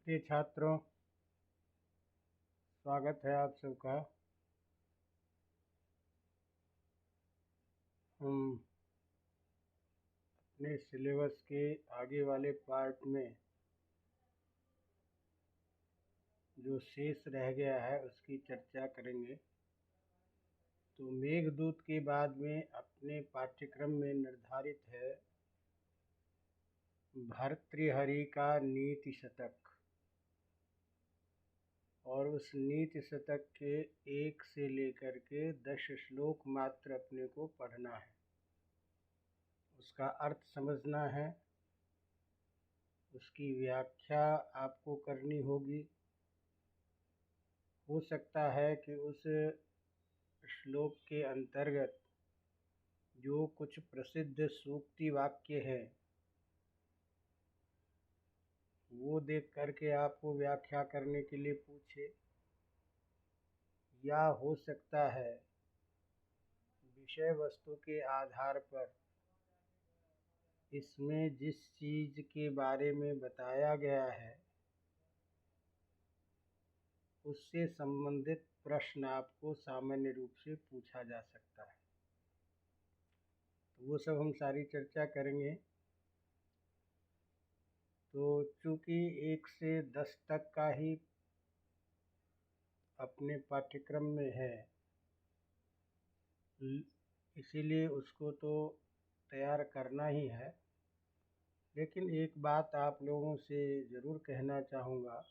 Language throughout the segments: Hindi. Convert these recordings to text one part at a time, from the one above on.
नमस्ते छात्रों, स्वागत है आप सबका। हम अपने सिलेबस के आगे वाले पार्ट में जो शेष रह गया है उसकी चर्चा करेंगे। तो मेघदूत के बाद में अपने पाठ्यक्रम में निर्धारित है भर्तृहरि का नीति शतक, और उस नीति शतक के 1 से लेकर के 10 श्लोक मात्र अपने को पढ़ना है, उसका अर्थ समझना है, उसकी व्याख्या आपको करनी होगी। हो सकता है कि उस श्लोक के अंतर्गत जो कुछ प्रसिद्ध सूक्ति वाक्य हैं वो देख करके आपको व्याख्या करने के लिए पूछे, या हो सकता है विषय वस्तु के आधार पर इसमें जिस चीज़ के बारे में बताया गया है उससे संबंधित प्रश्न आपको सामान्य रूप से पूछा जा सकता है। तो वो सब हम सारी चर्चा करेंगे। तो चूँकि 1 से 10 तक का ही अपने पाठ्यक्रम में है, इसीलिए उसको तो तैयार करना ही है। लेकिन एक बात आप लोगों से ज़रूर कहना चाहूँगा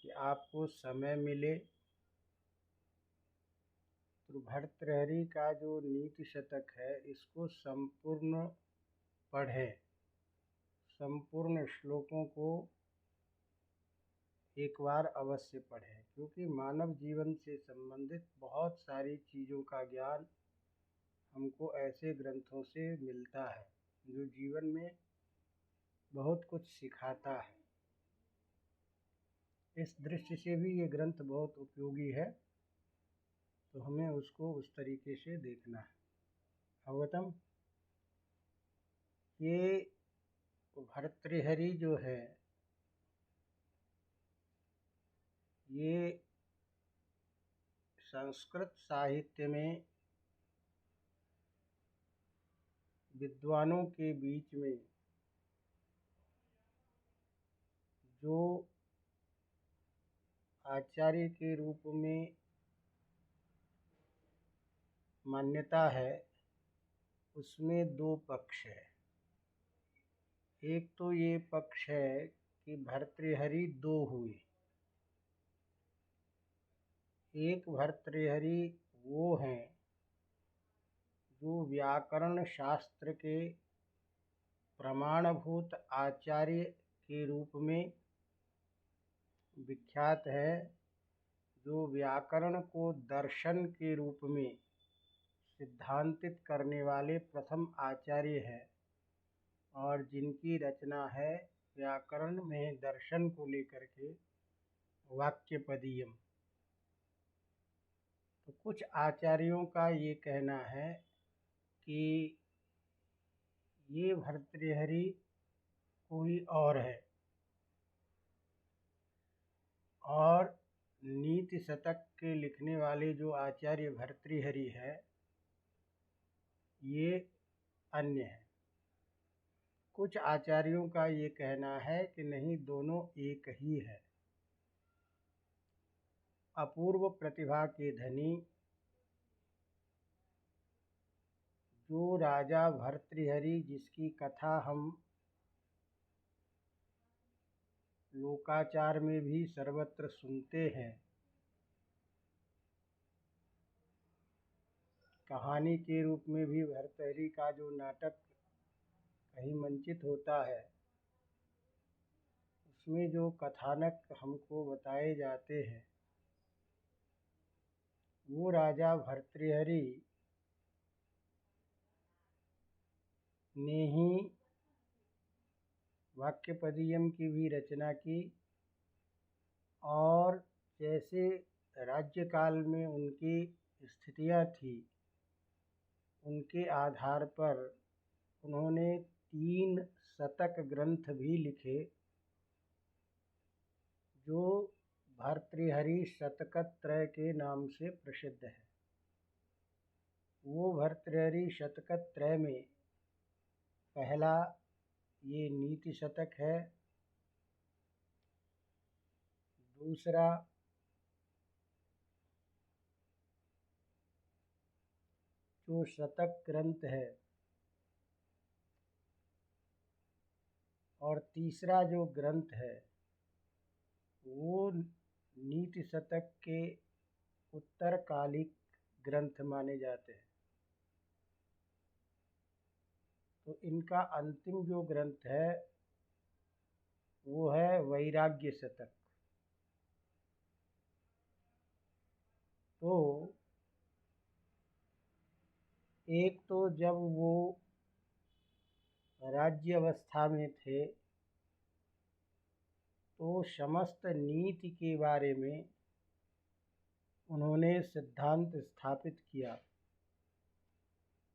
कि आपको समय मिले तो भर्तृहरि का जो नीति शतक है इसको संपूर्ण पढ़ें, संपूर्ण श्लोकों को एक बार अवश्य पढ़ें, क्योंकि मानव जीवन से संबंधित बहुत सारी चीज़ों का ज्ञान हमको ऐसे ग्रंथों से मिलता है जो जीवन में बहुत कुछ सिखाता है। इस दृष्टि से भी ये ग्रंथ बहुत उपयोगी है, तो हमें उसको उस तरीके से देखना है। अवगतम, ये भर्तृहरि जो है ये संस्कृत साहित्य में विद्वानों के बीच में जो आचार्य के रूप में मान्यता है उसमें 2 पक्ष है। एक तो ये पक्ष है कि भर्तृहरि 2 हुए। एक भर्तृहरि वो हैं जो व्याकरण शास्त्र के प्रमाणभूत आचार्य के रूप में विख्यात है, जो व्याकरण को दर्शन के रूप में सिद्धांतित करने वाले प्रथम आचार्य हैं, और जिनकी रचना है व्याकरण में दर्शन को लेकर के वाक्यपदीयम। तो कुछ आचार्यों का ये कहना है कि ये भर्तृहरि कोई और है, और नीति शतक के लिखने वाले जो आचार्य भर्तृहरि है ये अन्य है। कुछ आचार्यों का ये कहना है कि नहीं, दोनों एक ही है। अपूर्व प्रतिभा के धनी जो राजा भर्तृहरि, जिसकी कथा हम लोकाचार में भी सर्वत्र सुनते हैं, कहानी के रूप में भी भर्तृहरि का जो नाटक कहीं मंचित होता है उसमें जो कथानक हमको बताए जाते हैं, वो राजा भर्तृहरि ने ही वाक्यपदीयम की भी रचना की, और जैसे राज्यकाल में उनकी स्थितियां थी उनके आधार पर उन्होंने 3 शतक ग्रंथ भी लिखे, जो भर्तृहरि शतकत्रय के नाम से प्रसिद्ध है। वो भर्तृहरि शतकत्रय में पहला ये नीति शतक है। दूसरा जो शतक ग्रंथ है और तीसरा जो ग्रंथ है वो नीति शतक के उत्तरकालिक ग्रंथ माने जाते हैं। तो इनका अंतिम जो ग्रंथ है वो है वैराग्य शतक। तो एक तो जब वो राज्य अवस्था में थे तो समस्त नीति के बारे में उन्होंने सिद्धांत स्थापित किया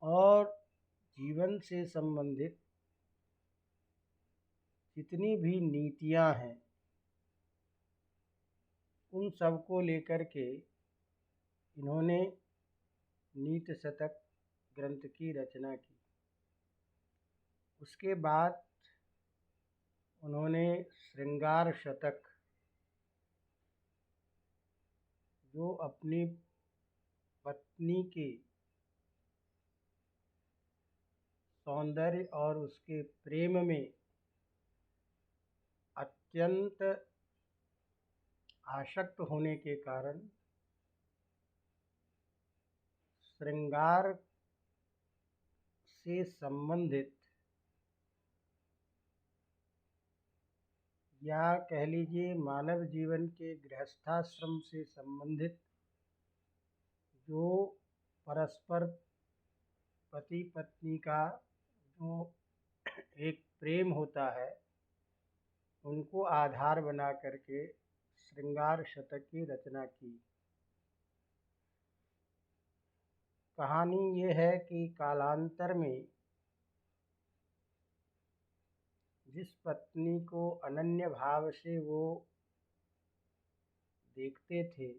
और जीवन से संबंधित जितनी भी नीतियां हैं उन सब को लेकर के इन्होंने नीति शतक ग्रंथ की रचना की। उसके बाद उन्होंने श्रृंगार शतक, जो अपनी पत्नी के सौंदर्य और उसके प्रेम में अत्यंत आसक्त होने के कारण श्रृंगार से संबंधित या कह लीजिए मानव जीवन के गृहस्थाश्रम से संबंधित जो परस्पर पति पत्नी का जो एक प्रेम होता है उनको आधार बना करके श्रृंगार शतक की रचना की। कहानी ये है कि कालांतर में जिस पत्नी को अनन्य भाव से वो देखते थे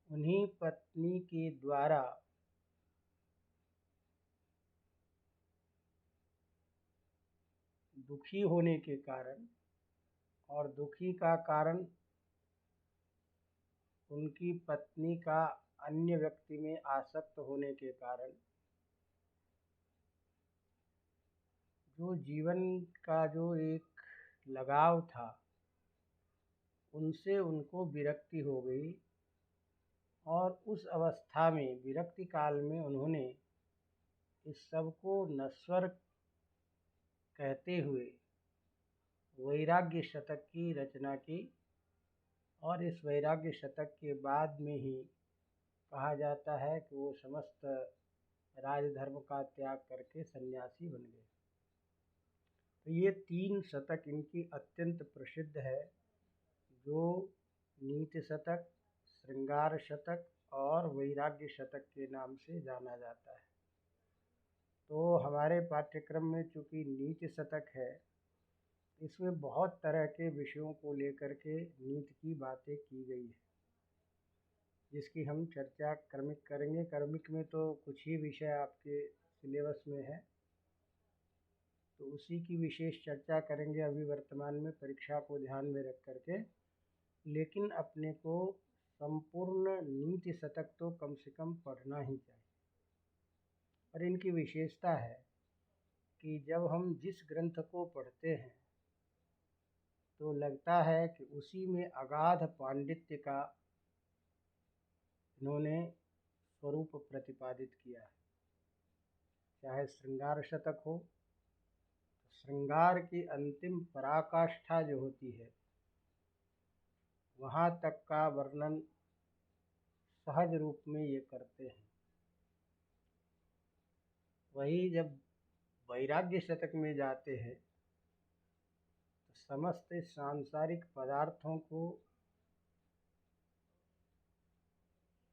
उन्हीं पत्नी के द्वारा दुखी होने के कारण और दुखी का कारण उनकी पत्नी का अन्य व्यक्ति में आसक्त होने के कारण जो जीवन का जो एक लगाव था उनसे उनको विरक्ति हो गई और उस अवस्था में विरक्ति काल में उन्होंने इस सब को नश्वर कहते हुए वैराग्य शतक की रचना की। और इस वैराग्य शतक के बाद में ही कहा जाता है कि वो समस्त राजधर्म का त्याग करके सन्यासी बन गए। तो ये 3 शतक इनकी अत्यंत प्रसिद्ध है, जो नीति शतक, श्रृंगार शतक और वैराग्य शतक के नाम से जाना जाता है। तो हमारे पाठ्यक्रम में चूँकि नीति शतक है, इसमें बहुत तरह के विषयों को लेकर के नीति की बातें की गई है, जिसकी हम चर्चा क्रमिक करेंगे। क्रमिक में तो कुछ ही विषय आपके सिलेबस में है, तो उसी की विशेष चर्चा करेंगे अभी वर्तमान में परीक्षा को ध्यान में रख करके। लेकिन अपने को संपूर्ण नीति शतक तो कम से कम पढ़ना ही चाहिए। और इनकी विशेषता है कि जब हम जिस ग्रंथ को पढ़ते हैं तो लगता है कि उसी में अगाध पांडित्य का इन्होंने स्वरूप प्रतिपादित किया है। चाहे श्रृंगार शतक हो, तो श्रृंगार की अंतिम पराकाष्ठा जो होती है वहाँ तक का वर्णन सहज रूप में ये करते हैं। वही जब वैराग्य शतक में जाते हैं तो समस्त सांसारिक पदार्थों को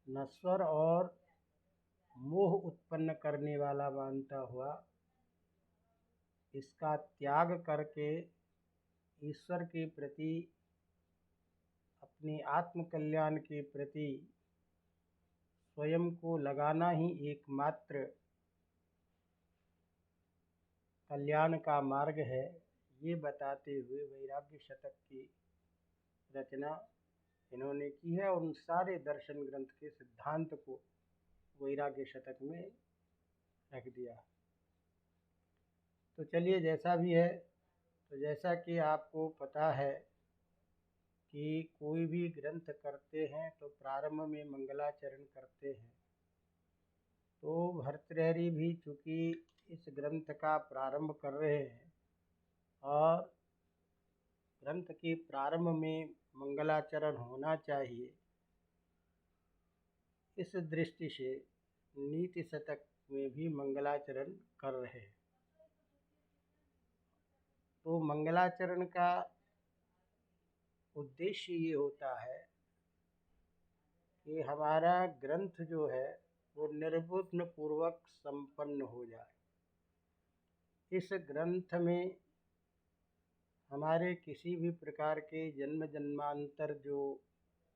नश्वर और मोह उत्पन्न करने वाला मानता हुआ इसका त्याग करके ईश्वर के प्रति अपने आत्म कल्याण के प्रति स्वयं को लगाना ही एकमात्र कल्याण का मार्ग है, ये बताते हुए वैराग्य शतक की रचना इन्होंने की है और उन सारे दर्शन ग्रंथ के सिद्धांत को वैराग्य शतक में रख दिया। तो चलिए, जैसा भी है, तो जैसा कि आपको पता है कि कोई भी ग्रंथ करते हैं तो प्रारंभ में मंगलाचरण करते हैं। तो भर्तृहरि भी चूँकि इस ग्रंथ का प्रारंभ कर रहे हैं और ग्रंथ के प्रारंभ में मंगलाचरण होना चाहिए, इस दृष्टि से नीति शतक में भी मंगलाचरण कर रहे हैं। तो मंगलाचरण का उद्देश्य ये होता है कि हमारा ग्रंथ जो है वो निर्विघ्न पूर्वक संपन्न हो जाए। इस ग्रंथ में हमारे किसी भी प्रकार के जन्म जन्मांतर जो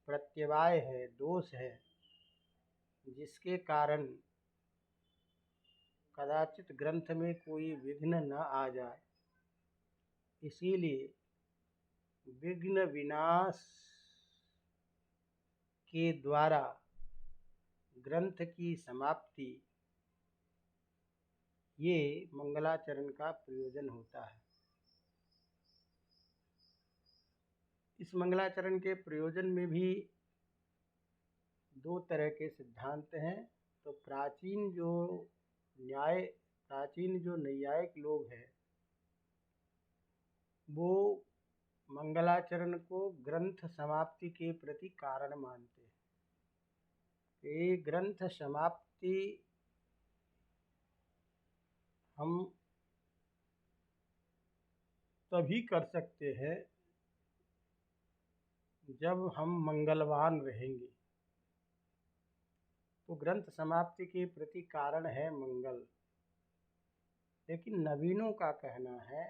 प्रत्यवाय है, दोष है, जिसके कारण कदाचित ग्रंथ में कोई विघ्न न आ जाए, इसीलिए विघ्न विनाश के द्वारा ग्रंथ की समाप्ति, ये मंगलाचरण का प्रयोजन होता है। इस मंगलाचरण के प्रयोजन में भी दो तरह के सिद्धांत हैं। तो प्राचीन जो नैयायिक लोग हैं, वो मंगलाचरण को ग्रंथ समाप्ति के प्रति कारण मानते हैं। ये ग्रंथ समाप्ति हम तभी कर सकते हैं जब हम मंगलवान रहेंगे। तो ग्रंथ समाप्ति के प्रति कारण है मंगल। लेकिन नवीनों का कहना है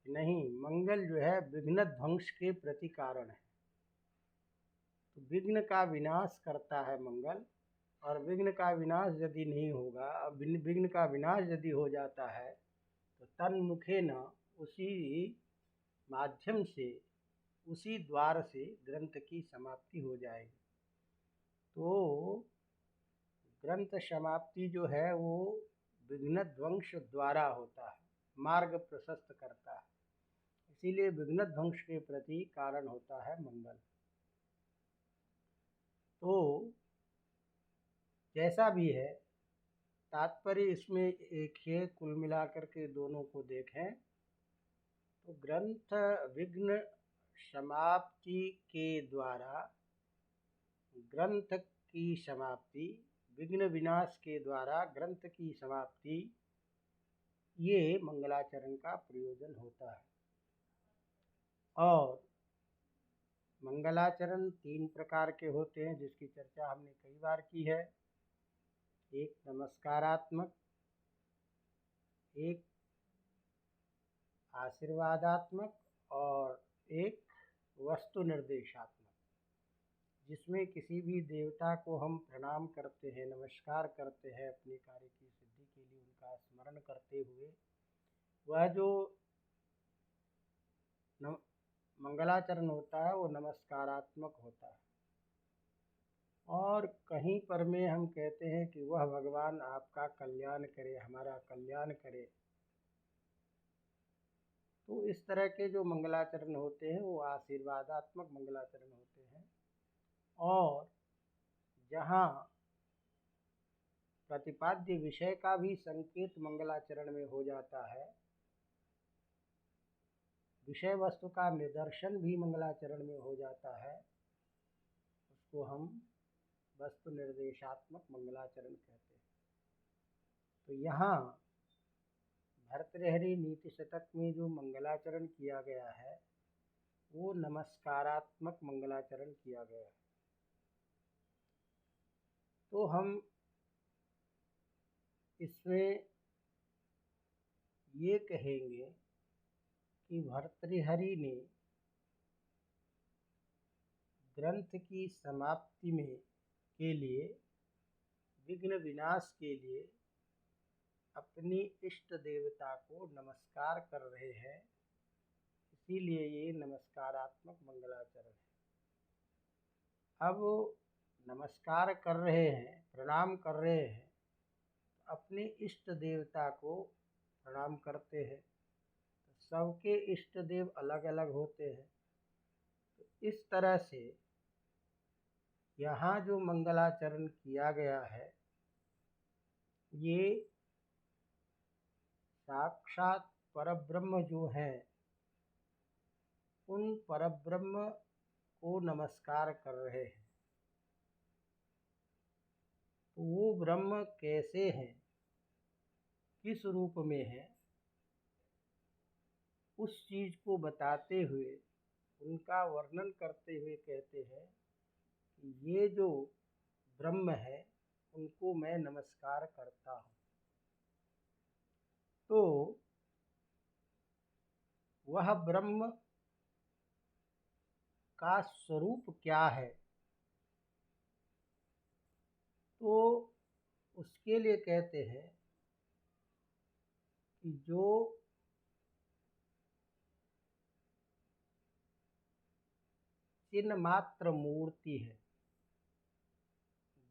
कि नहीं, मंगल जो है विघ्न ध्वंस के प्रति कारण है। तो विघ्न का विनाश करता है मंगल, और विघ्न का विनाश यदि नहीं होगा, विघ्न का विनाश यदि हो जाता है तो तन्मुखे न, उसी माध्यम से, उसी द्वार से ग्रंथ की समाप्ति हो जाएगी। तो ग्रंथ समाप्ति जो है वो विघ्न ध्वंस द्वारा होता है, मार्ग प्रशस्त करता है, इसीलिए विघ्न ध्वंस के प्रति कारण होता है मंगल। तो जैसा भी है, तात्पर्य इसमें एक है, कुल मिलाकर के दोनों को देखें तो ग्रंथ विघ्न समाप्ति के द्वारा ग्रंथ की समाप्ति, विघ्न विनाश के द्वारा ग्रंथ की समाप्ति, ये मंगलाचरण का प्रयोजन होता है। और मंगलाचरण 3 प्रकार के होते हैं, जिसकी चर्चा हमने कई बार की है। एक नमस्कारात्मक, एक आशीर्वादात्मक और एक वस्तु निर्देशात्मक, जिसमें किसी भी देवता को हम प्रणाम करते हैं, नमस्कार करते हैं अपने कार्य की सिद्धि के लिए उनका स्मरण करते हुए, वह जो मंगलाचरण होता है वो नमस्कारात्मक होता है। और कहीं पर में हम कहते हैं कि वह भगवान आपका कल्याण करे, हमारा कल्याण करे। तो इस तरह के जो मंगलाचरण होते हैं वो आशीर्वादात्मक मंगलाचरण होते हैं। और जहाँ प्रतिपाद्य विषय का भी संकेत मंगलाचरण में हो जाता है, विषय वस्तु का निदर्शन भी मंगलाचरण में हो जाता है, उसको हम वस्तु निर्देशात्मक मंगलाचरण कहते हैं। तो यहाँ भर्तृहरि नीति शतक में जो मंगलाचरण किया गया है वो नमस्कारात्मक मंगलाचरण किया गया है। तो हम इसमें ये कहेंगे कि भर्तृहरि ने ग्रंथ की समाप्ति में के लिए, विघ्न विनाश के लिए अपनी इष्ट देवता को नमस्कार कर रहे हैं, इसीलिए ये नमस्कारात्मक मंगलाचरण है। अब नमस्कार कर रहे हैं, प्रणाम कर रहे हैं, तो अपने इष्ट देवता को प्रणाम करते हैं। तो सबके इष्ट देव अलग अलग होते हैं। तो इस तरह से यहाँ जो मंगलाचरण किया गया है, ये साक्षात परब्रह्म जो हैं, उन परब्रह्म को नमस्कार कर रहे हैं। तो वो ब्रह्म कैसे हैं, किस रूप में हैं, उस चीज़ को बताते हुए, उनका वर्णन करते हुए कहते हैं कि ये जो ब्रह्म है, उनको मैं नमस्कार करता हूँ। तो वह ब्रह्म का स्वरूप क्या है, तो उसके लिए कहते हैं कि जो चिन्ह मात्र मूर्ति है,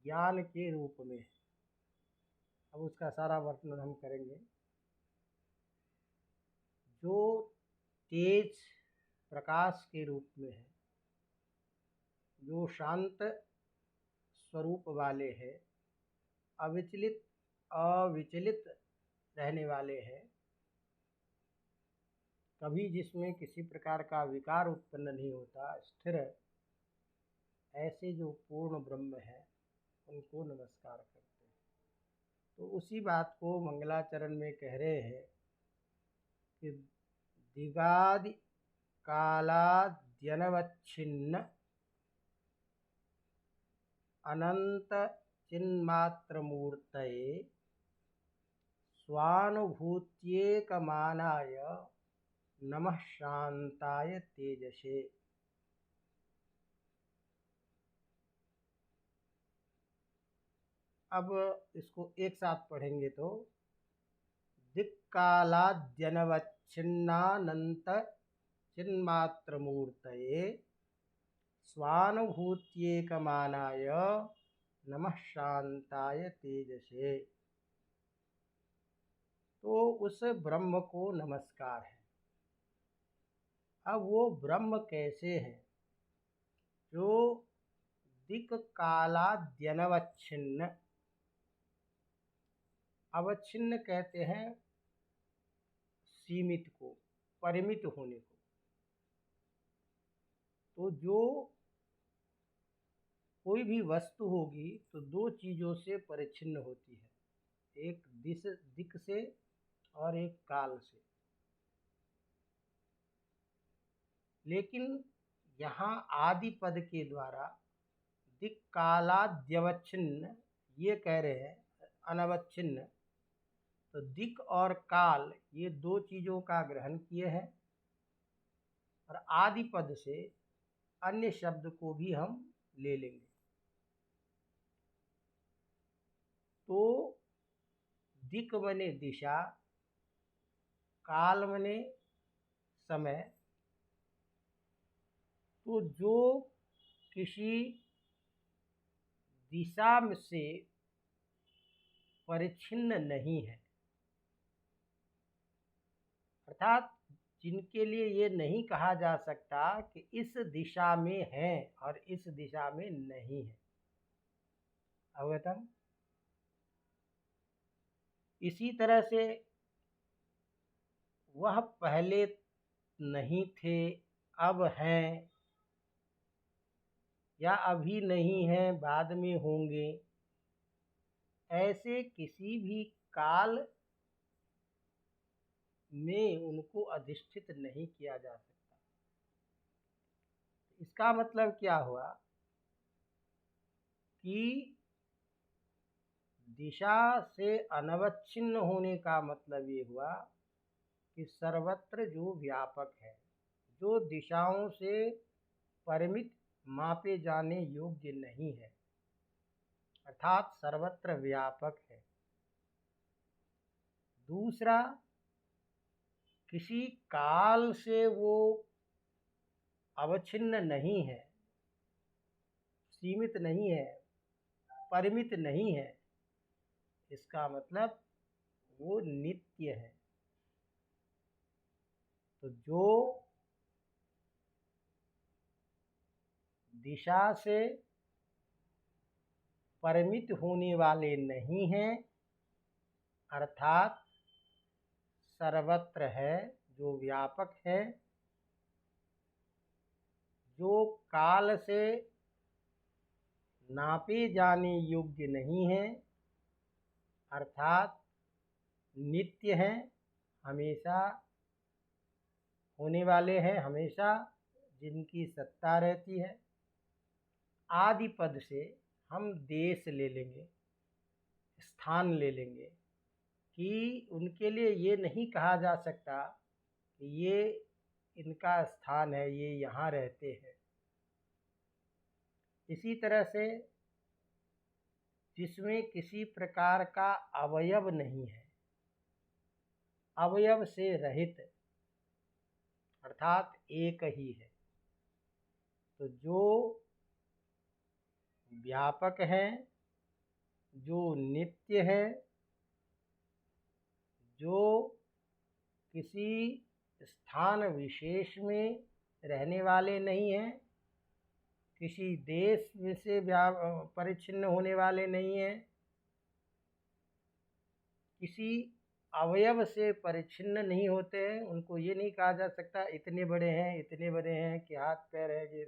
ज्ञान के रूप में। अब उसका सारा वर्णन हम करेंगे। जो तेज प्रकाश के रूप में है, जो शांत स्वरूप वाले हैं, अविचलित रहने वाले हैं, कभी जिसमें किसी प्रकार का विकार उत्पन्न नहीं होता, स्थिर, ऐसे जो पूर्ण ब्रह्म है, उनको नमस्कार करते हैं। तो उसी बात को मंगलाचरण में कह रहे हैं कि दिगादि कालाद्यनवच्छिन्न अनंत चिन्मात्रमूर्तये स्वानुभूत्येकमानाय नमः शांताय तेजसे। अब इसको एक साथ पढ़ेंगे तो दिक्कालाद्यनवच्छिन्नानंत चिन्मात्रमूर्तये स्वानुभूत्येकमानाय नमः शांताय तेजसे। तो उस ब्रह्म को नमस्कार है। अब वो ब्रह्म कैसे है? जो दिक् कालाद्यनवच्छिन्न, अवच्छिन्न कहते हैं सीमित को, परिमित होने को। तो जो कोई भी वस्तु होगी तो दो चीज़ों से परिच्छिन्न होती है, एक दिक् से और एक काल से। लेकिन यहाँ आदि पद के द्वारा दिक् कालाद्यवच्छिन्न ये कह रहे हैं, अनवच्छिन्न। तो दिक् और काल ये दो चीज़ों का ग्रहण किए हैं, और आदि पद से अन्य शब्द को भी हम ले लेंगे। तो दिक् मने दिशा, काल मने समय। तो जो किसी दिशा से परिच्छिन्न नहीं है, अर्थात जिनके लिए ये नहीं कहा जा सकता कि इस दिशा में है और इस दिशा में नहीं है। अवगतम? इसी तरह से वह पहले नहीं थे, अब हैं, या अभी नहीं हैं, बाद में होंगे, ऐसे किसी भी काल में उनको अधिष्ठित नहीं किया जा सकता। इसका मतलब क्या हुआ कि दिशा से अनवच्छिन्न होने का मतलब ये हुआ कि सर्वत्र जो व्यापक है, जो दिशाओं से परिमित मापे जाने योग्य नहीं है, अर्थात सर्वत्र व्यापक है। दूसरा, किसी काल से वो अवच्छिन्न नहीं है, सीमित नहीं है, परिमित नहीं है। इसका मतलब वो नित्य है। तो जो दिशा से परिमित होने वाले नहीं हैं, अर्थात सर्वत्र है, जो व्यापक है, जो काल से नापे जाने योग्य नहीं है, अर्थात नित्य हैं, हमेशा होने वाले हैं, हमेशा जिनकी सत्ता रहती है। आदि पद से हम देश ले लेंगे, स्थान ले लेंगे कि उनके लिए ये नहीं कहा जा सकता कि ये इनका स्थान है, ये यहाँ रहते हैं। इसी तरह से जिसमें किसी प्रकार का अवयव नहीं है, अवयव से रहित, अर्थात एक ही है, तो जो व्यापक है, जो नित्य है, जो किसी स्थान विशेष में रहने वाले नहीं हैं, किसी देश में से परिच्छिन्न होने वाले नहीं हैं, किसी अवयव से परिच्छिन्न नहीं होते हैं। उनको ये नहीं कहा जा सकता इतने बड़े हैं, इतने बड़े हैं कि हाथ पैर है ये।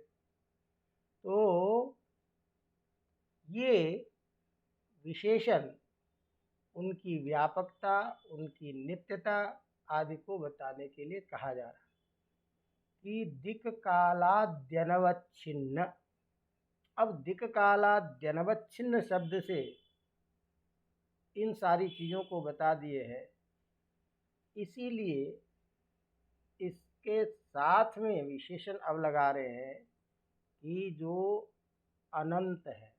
तो ये विशेषण उनकी व्यापकता, उनकी नित्यता आदि को बताने के लिए कहा जा रहा है कि दिक् कालाद्यनवच्छिन्न। अब दिक् कालाद्यनवच्छिन्न शब्द से इन सारी चीज़ों को बता दिए हैं, इसीलिए इसके साथ में विशेषण अब लगा रहे हैं कि जो अनंत है।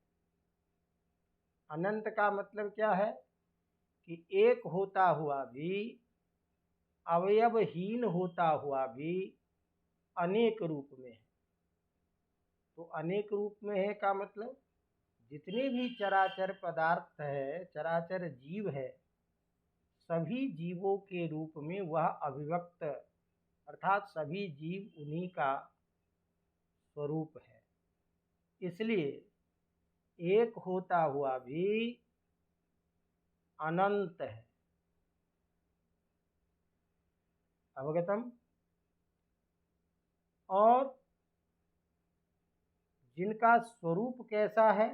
अनंत का मतलब क्या है कि एक होता हुआ भी, अवयवहीन होता हुआ भी अनेक रूप में है। तो अनेक रूप में है का मतलब जितने भी चराचर पदार्थ है, चराचर जीव है, सभी जीवों के रूप में वह अभिव्यक्त, अर्थात सभी जीव उन्हीं का स्वरूप है। इसलिए एक होता हुआ भी अनंत है। अवगतम। और जिनका स्वरूप कैसा है?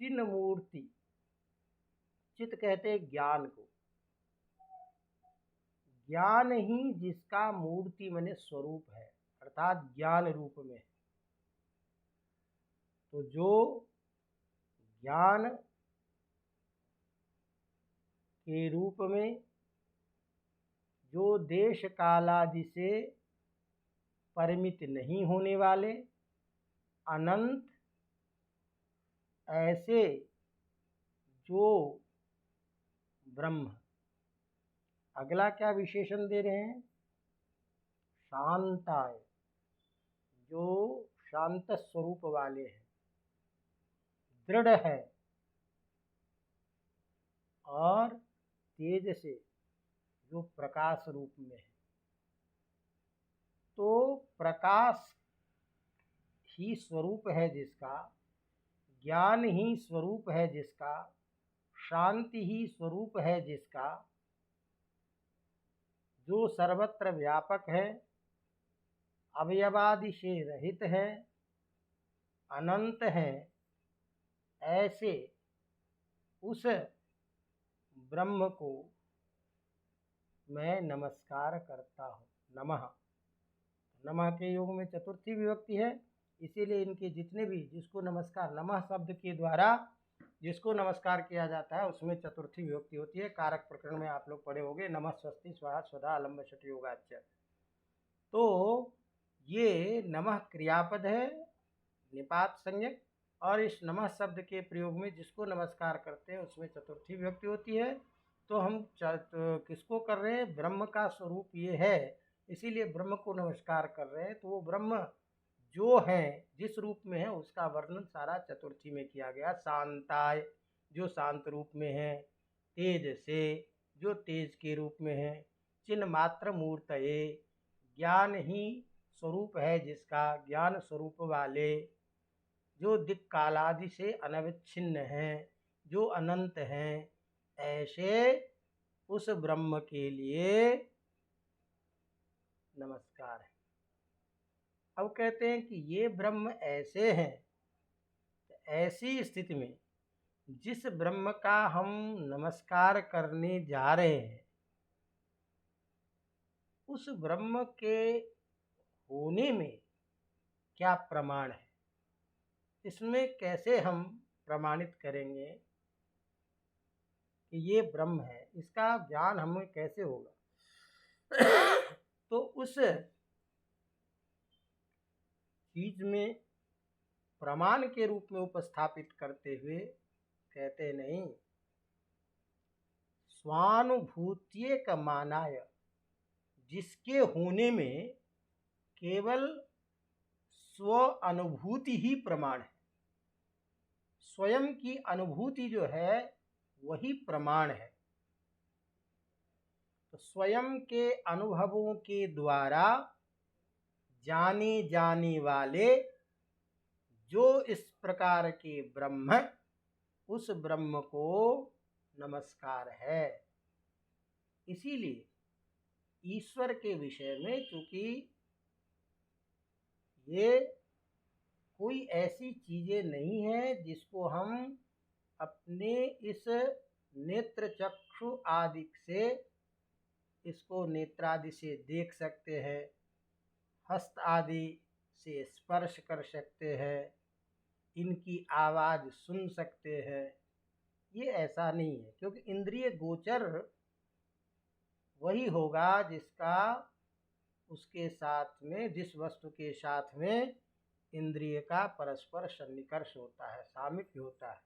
चिन्ह मूर्ति। चित कहते हैं ज्ञान को। ज्ञान ही जिसका मूर्ति माने स्वरूप है, अर्थात ज्ञान रूप में। तो जो ज्ञान के रूप में, जो देश कालादि से परिमित नहीं होने वाले, अनंत, ऐसे जो ब्रह्म। अगला क्या विशेषण दे रहे हैं? शांताय, जो शांत स्वरूप वाले हैं, दृढ़ है और तेज से, जो प्रकाश रूप में है। तो प्रकाश ही स्वरूप है जिसका, ज्ञान ही स्वरूप है जिसका, शांति ही स्वरूप है जिसका, जो सर्वत्र व्यापक है, अवयवादि से रहित है, अनंत है, ऐसे उस ब्रह्म को मैं नमस्कार करता हूँ। नमः। नमः के योग में चतुर्थी विभक्ति है, इसीलिए इनके जितने भी, जिसको नमस्कार, नमः शब्द के द्वारा जिसको नमस्कार किया जाता है उसमें चतुर्थी विभक्ति होती है। कारक प्रकरण में आप लोग पढ़े होंगे, नमः स्वस्ति स्वाहा स्वधा अलम्ब षट योगाच्य। तो ये नमः क्रियापद है, निपात संज्ञक, और इस नमः शब्द के प्रयोग में जिसको नमस्कार करते हैं उसमें चतुर्थी विभक्ति होती है। तो हम किसको कर रहे हैं? ब्रह्म का स्वरूप ये है, इसीलिए ब्रह्म को नमस्कार कर रहे हैं। तो वो ब्रह्म जो है, जिस रूप में है, उसका वर्णन सारा चतुर्थी में किया गया। शांताय, जो शांत रूप में है। तेज से, जो तेज के रूप में है। चिन्ह मात्र मूर्तये, ज्ञान ही स्वरूप है जिसका, ज्ञान स्वरूप वाले। जो दिक् कालादि से अनविच्छिन्न हैं, जो अनंत हैं, ऐसे उस ब्रह्म के लिए नमस्कार है। अब कहते हैं कि ये ब्रह्म ऐसे हैं, ऐसी स्थिति में जिस ब्रह्म का हम नमस्कार करने जा रहे हैं, उस ब्रह्म के होने में क्या प्रमाण है, इसमें कैसे हम प्रमाणित करेंगे कि ये ब्रह्म है, इसका ज्ञान हमें कैसे होगा। तो उस चीज में प्रमाण के रूप में उपस्थापित करते हुए कहते नहीं, स्वानुभूत्येक मानाय, जिसके होने में केवल स्व अनुभूति ही प्रमाण है। स्वयं की अनुभूति जो है वही प्रमाण है। तो स्वयं के अनुभवों के द्वारा जाने जाने वाले जो इस प्रकार के ब्रह्म, उस ब्रह्म को नमस्कार है। इसीलिए ईश्वर के विषय में, चूंकि ये कोई ऐसी चीजें नहीं है जिसको हम अपने इस नेत्र चक्षु आदि से, इसको नेत्रादि से देख सकते हैं, हस्त आदि से स्पर्श कर सकते हैं, इनकी आवाज़ सुन सकते हैं। ये ऐसा नहीं है, क्योंकि इंद्रिय गोचर वही होगा जिसका उसके साथ में, जिस वस्तु के साथ में इंद्रिय का परस्पर सन्निकर्ष होता है, सामिप्य होता है।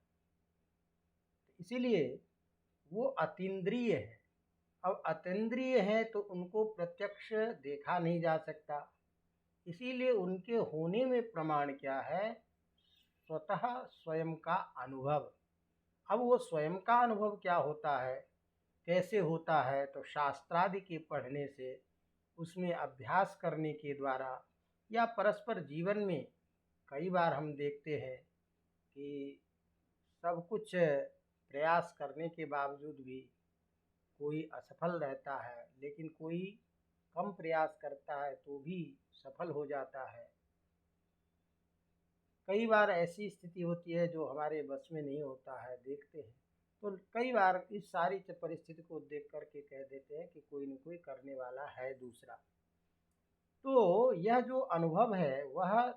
इसीलिए वो अतीन्द्रिय है। अब अतीन्द्रिय है तो उनको प्रत्यक्ष देखा नहीं जा सकता, इसीलिए उनके होने में प्रमाण क्या है? स्वतः स्वयं का अनुभव। अब वो स्वयं का अनुभव क्या होता है, कैसे होता है? तो शास्त्रादि के पढ़ने से, उसमें अभ्यास करने के द्वारा, या परस्पर जीवन में कई बार हम देखते हैं कि सब कुछ प्रयास करने के बावजूद भी कोई असफल रहता है, लेकिन कोई कम प्रयास करता है तो भी सफल हो जाता है। कई बार ऐसी स्थिति होती है जो हमारे बस में नहीं होता है, देखते हैं तो कई बार इस सारी परिस्थिति को देख करके कह देते हैं कि कोई न कोई करने वाला है दूसरा। तो यह जो अनुभव है वह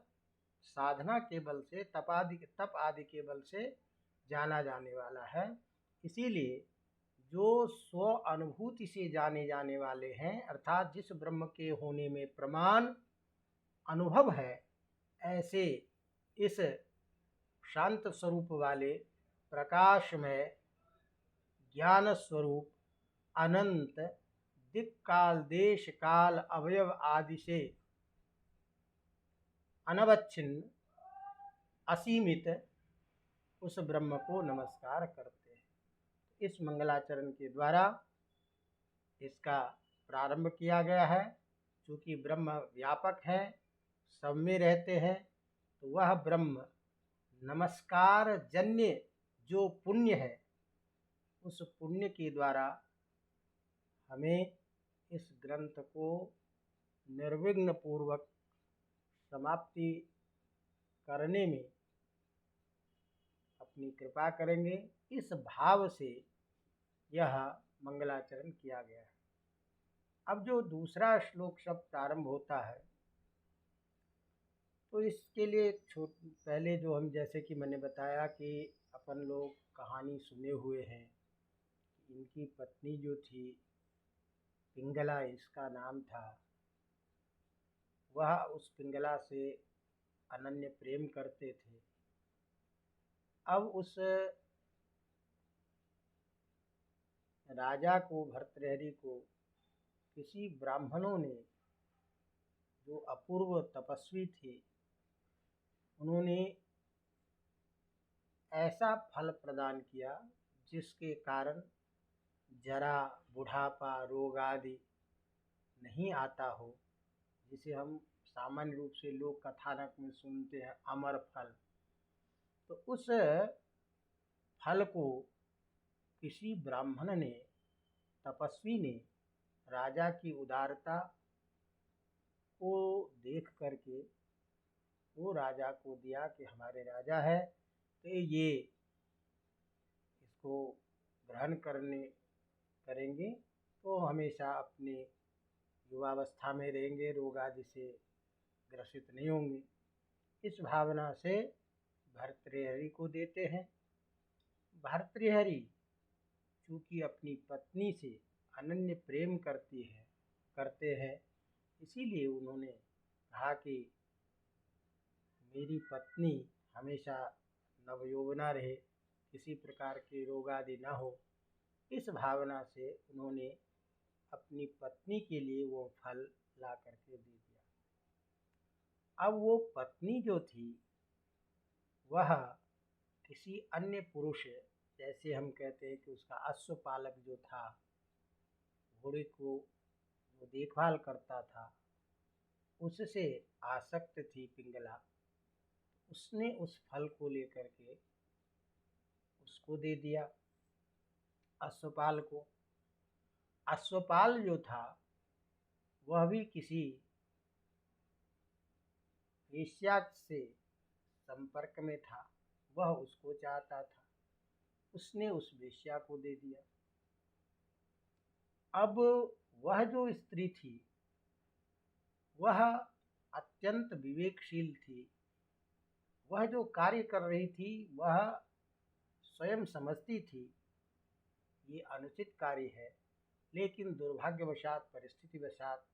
साधना के बल से, तप आदि के बल से जाना जाने वाला है। इसीलिए जो स्व अनुभूति से जाने जाने वाले हैं, अर्थात जिस ब्रह्म के होने में प्रमाण अनुभव है, ऐसे इस शांत स्वरूप वाले, प्रकाशमय, ज्ञान स्वरूप, अनंत, दिक् काल देश काल अवयव आदि से अनवच्छिन्न, असीमित उस ब्रह्म को नमस्कार करते हैं। इस मंगलाचरण के द्वारा इसका प्रारंभ किया गया है। चूँकि ब्रह्म व्यापक है, सब में रहते हैं, तो वह ब्रह्म नमस्कार जन्य जो पुण्य है, उस पुण्य के द्वारा हमें इस ग्रंथ को निर्विघ्न पूर्वक समाप्ति करने में अपनी कृपा करेंगे। इस भाव से यह मंगलाचरण किया गया है। अब जो दूसरा श्लोक शब्द प्रारंभ होता है, तो इसके लिए पहले जो हम, जैसे कि मैंने बताया कि अपन लोग कहानी सुने हुए हैं, इनकी पत्नी जो थी पिंगला, इसका नाम था, वह उस पिंगला से अनन्य प्रेम करते थे। अब उस राजा को, भर्तृहरि को, किसी ब्राह्मणों ने, जो अपूर्व तपस्वी थे, उन्होंने ऐसा फल प्रदान किया जिसके कारण जरा, बुढ़ापा, रोग आदि नहीं आता हो, जिसे हम सामान्य रूप से लोक कथानक में सुनते हैं, अमर फल। तो उस फल को किसी ब्राह्मण ने, तपस्वी ने, राजा की उदारता को देख करके वो राजा को दिया कि हमारे राजा है तो ये इसको ग्रहण करेंगे तो हमेशा अपने युवावस्था में रहेंगे, रोग आदि से ग्रसित नहीं होंगे। इस भावना से भर्तृहरि को देते हैं। भर्तृहरि चूँकि अपनी पत्नी से अनन्य प्रेम करते हैं, इसीलिए उन्होंने कहा कि मेरी पत्नी हमेशा नवयौवना रहे, किसी प्रकार के रोग आदि न हो। इस भावना से उन्होंने अपनी पत्नी के लिए वो फल ला करके दे दिया। अब वो पत्नी जो थी वह किसी अन्य पुरुष, जैसे हम कहते हैं कि उसका अश्वपालक जो था, घोड़े को जो देखभाल करता था, उससे आसक्त थी पिंगला। उसने उस फल को लेकर के उसको दे दिया, अश्वपाल को। अश्वपाल जो था वह भी किसी वेश्या से संपर्क में था, वह उसको चाहता था, उसने उस वेश्या को दे दिया। अब वह जो स्त्री थी वह अत्यंत विवेकशील थी। वह जो कार्य कर रही थी वह स्वयं समझती थी ये अनुचित कार्य है, लेकिन दुर्भाग्यवशात, परिस्थितिवशात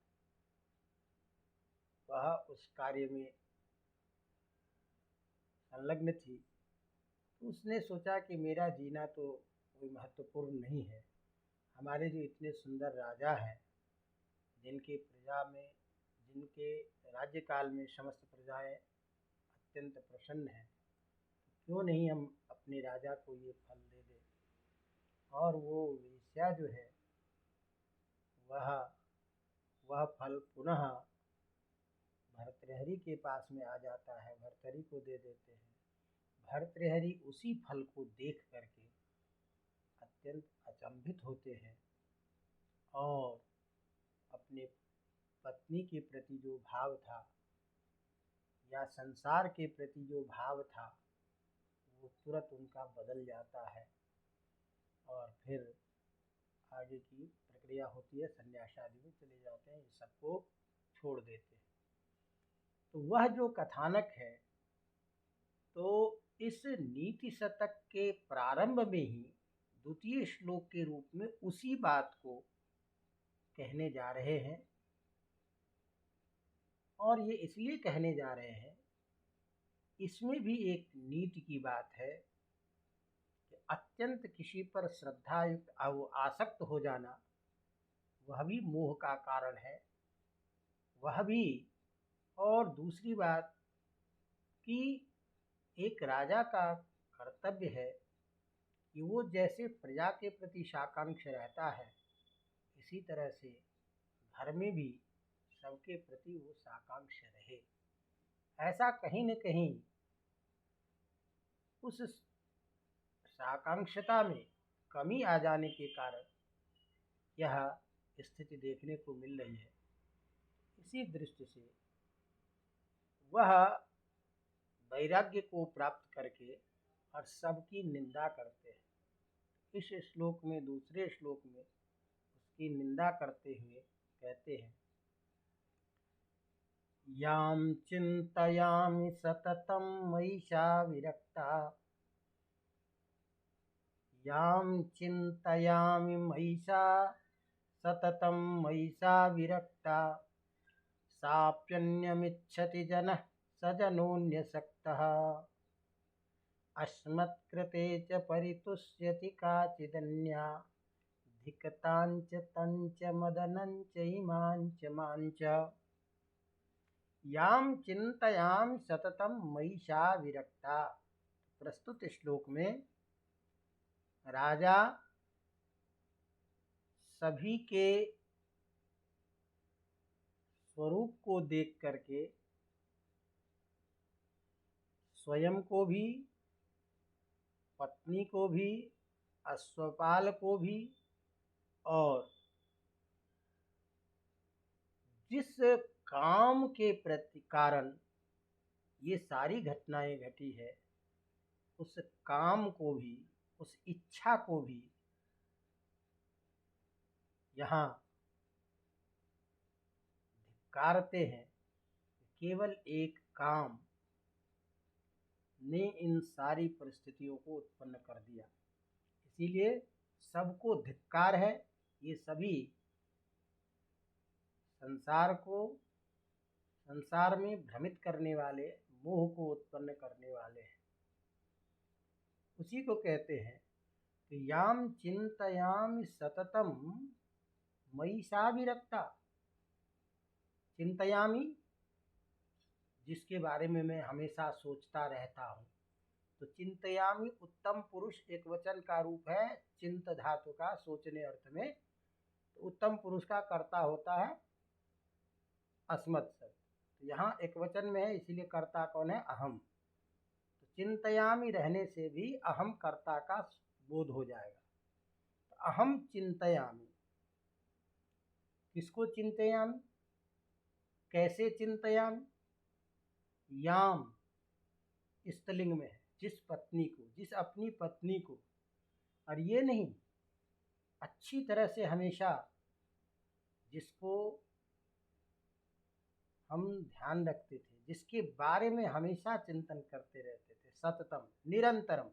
वह उस कार्य में संलग्न थी। तो उसने सोचा कि मेरा जीना तो कोई महत्वपूर्ण नहीं है, हमारे जो इतने सुंदर राजा हैं, जिनके राज्यकाल में समस्त प्रजाएं अत्यंत प्रसन्न हैं, क्यों नहीं हम अपने राजा को ये फल दे दें। और वो वेश्या जो है वह वह फल पुनः भर्तृहरि के पास में आ जाता है, भर्तृहरि को दे देते हैं। भर्तृहरि उसी फल को देख करके अत्यंत अचंभित होते हैं और अपने पत्नी के प्रति जो भाव था या संसार के प्रति जो भाव था वो तुरंत उनका बदल जाता है और फिर आगे की प्रक्रिया होती है, संन्यास आदि में चले जाते हैं, इस सबको छोड़ देते हैं। तो वह जो कथानक है, तो इस नीति शतक के प्रारंभ में ही द्वितीय श्लोक के रूप में उसी बात को कहने जा रहे हैं। और ये इसलिए कहने जा रहे हैं, इसमें भी एक नीति की बात है कि अत्यंत किसी पर श्रद्धायुक्त आसक्त हो जाना वह भी मोह का कारण है, वह भी। और दूसरी बात कि एक राजा का कर्तव्य है कि वो जैसे प्रजा के प्रति साकांक्ष रहता है, इसी तरह से घर में भी सबके प्रति वो साकांक्ष रहे। ऐसा कहीं न कहीं उस साकांक्षता में कमी आ जाने के कारण यह स्थिति देखने को मिल रही है। इसी दृष्टि से वह वैराग्य को प्राप्त करके और सबकी निंदा करते हैं। इस श्लोक में, दूसरे श्लोक में उसकी निंदा करते हुए कहते हैं, यां चिंतयामि सततं मयि सा विरक्ता, यां चिंतयामि मयि सा सततं मयि सा विरक्ता, साप्यन्यमिच्छति जनः स जनोऽन्यसक्तः अस्मत्कृते च परितुष्यति काचिदन्या धिक्ताञ्च तञ्च मदनञ्च इमाञ्च माञ्च यां चिन्तयामि सततं मयि सा विरक्ता। प्रस्तुत श्लोक में राजा सभी के स्वरूप को देख करके स्वयं को भी, पत्नी को भी, अश्वपाल को भी और जिस काम के प्रति कारण ये सारी घटनाएं घटी है उस काम को भी, उस इच्छा को भी यहाँ धिक्कारते हैं। केवल एक काम ने इन सारी परिस्थितियों को उत्पन्न कर दिया, इसीलिए सबको धिक्कार है। ये सभी संसार में भ्रमित करने वाले, मोह को उत्पन्न करने वाले हैं। उसी को कहते हैं कि याम चिंतयामि सततम मयि सा विरक्ता। चिंतयामि, जिसके बारे में मैं हमेशा सोचता रहता हूँ। तो चिंतयामि उत्तम पुरुष एक वचन का रूप है, चिंत धातु का सोचने अर्थ में। तो उत्तम पुरुष का कर्ता होता है अस्मत् शब्द। तो यहाँ एक वचन में है, इसीलिए कर्ता कौन है? अहम। तो चिंतयामि रहने से भी अहम कर्ता का बोध हो जाएगा। तो अहम चिंतयामि, किसको चिंतयामि, कैसे चिंतयामि? याम स्त्रीलिंग में है, जिस पत्नी को, जिस अपनी पत्नी को। और ये नहीं, अच्छी तरह से हमेशा जिसको हम ध्यान रखते थे, जिसके बारे में हमेशा चिंतन करते रहते थे, सततम, निरंतरम।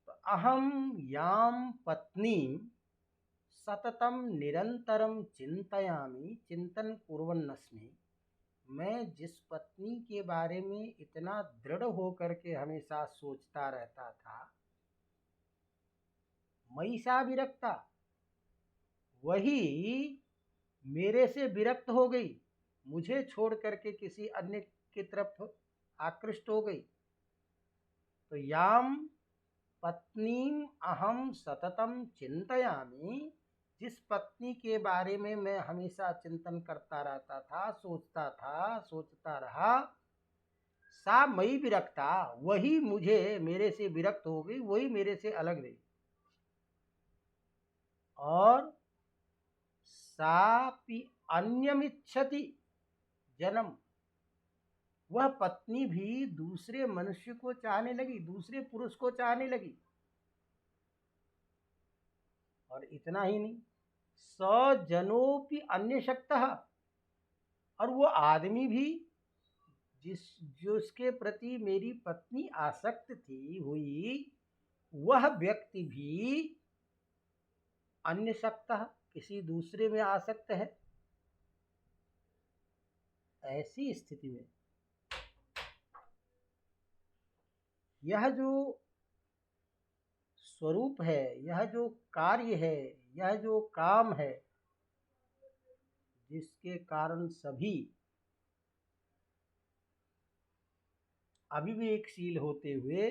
तो अहम याम पत्नी सततम निरंतरम चिंतयामि चिंतन कुर्वन्नस्मि। मैं जिस पत्नी के बारे में इतना दृढ़ होकर के हमेशा सोचता रहता था, मयि सा विरक्ता, वही मेरे से विरक्त हो गई, मुझे छोड़ करके किसी अन्य की तरफ आकृष्ट हो गई। तो याम पत्नीम अहम सततम चिंतयामि, जिस पत्नी के बारे में मैं हमेशा चिंतन करता रहता था, सोचता रहा, सा मयि विरक्ता, वही मुझे, मेरे से विरक्त हो गई, वही मेरे से अलग रही। और सापि अन्यमिच्छति जन्म, वह पत्नी भी दूसरे मनुष्य को चाहने लगी, दूसरे पुरुष को चाहने लगी। और इतना ही नहीं, स जनोपि अन्य शक्तः, और वो आदमी भी जिसके प्रति मेरी पत्नी आसक्त थी हुई, वह व्यक्ति भी अन्य शक्तः, किसी दूसरे में आसक्त है। ऐसी स्थिति में यह जो स्वरूप है, यह जो कार्य है, यह जो काम है, जिसके कारण सभी अविवेकशील होते हुए,